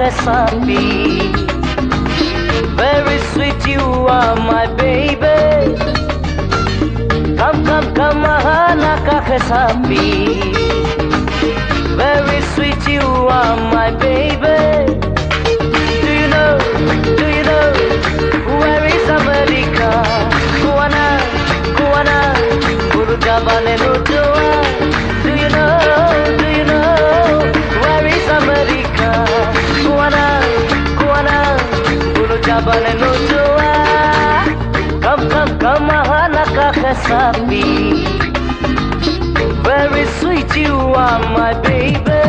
kesapi. Very sweet you are my baby. Come mahana ka kesapi. Very sweet you are my baby. Do you know where is America? Kuana Guru Jabane no Joa. Do you know where is America? Kuana Guru Jabane no Joa. Come mahana ka kesapi. Very sweet you are my baby.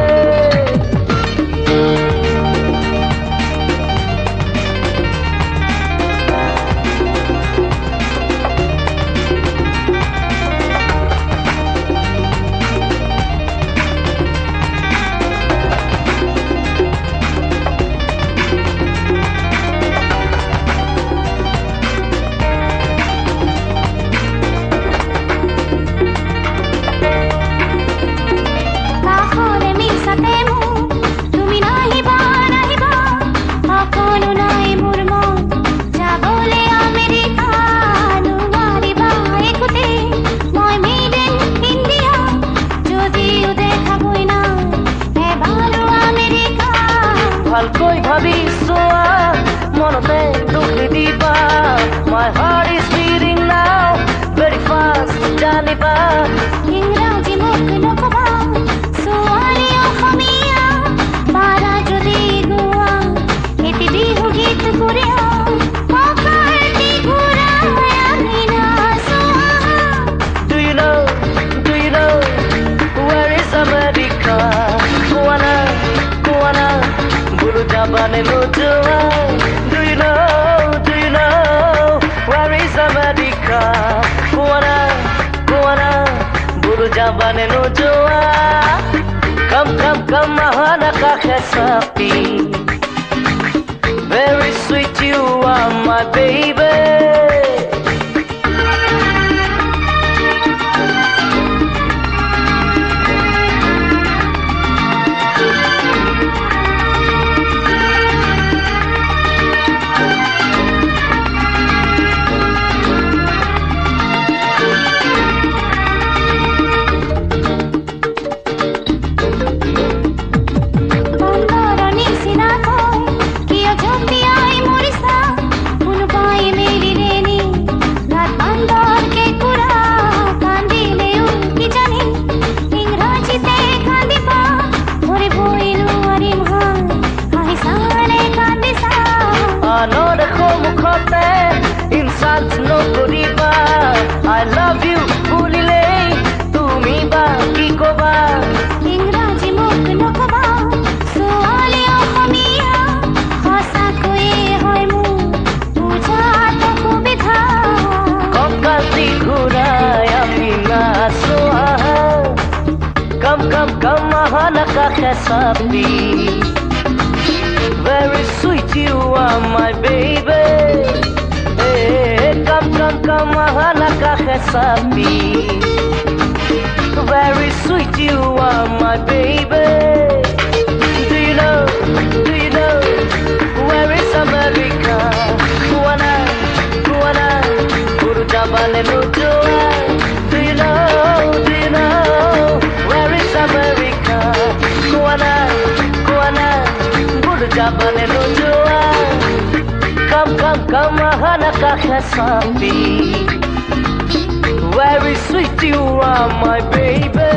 ভালকৈ ভাবি চোৱা মনতে দুখ দিবা. My heart is beating now very fast জানিবা. ইংৰাজী মোক নকবা ছোৱালী অসমীয়া পাৰা যদি গোৱা এটি বিহু গীত গোৱা পকাৰটি ঘূৰাই আমি নাচোৱা. Do you know where is America? Kuana Guru Jabane no Joa. Do you know where is America? Kuana Guru Jabane no Joa. Come mahana ka kesapi. Very sweet you are my baby. Insult নকৰিবা. I love you বুলিলে তুমি বা কি কবা. ইংৰাজী মোক নকবা ছোৱালী অসমীয়া সঁচাকৈয়ে হয় মোৰ বুজাত অসুবিধা. কঁকালটি ঘূৰাই আমি নাচোৱা. Come mahana ka kesapi. Very sweet you are my baby. Come mahana ka kesapi. Very sweet you are my baby. Do you know where is America? Kuana Guru Jabane no Joa. Do you know where is America? Kuana Guru Jabane no Joa. Come mahana ka kesapi. Very sweet you are my baby.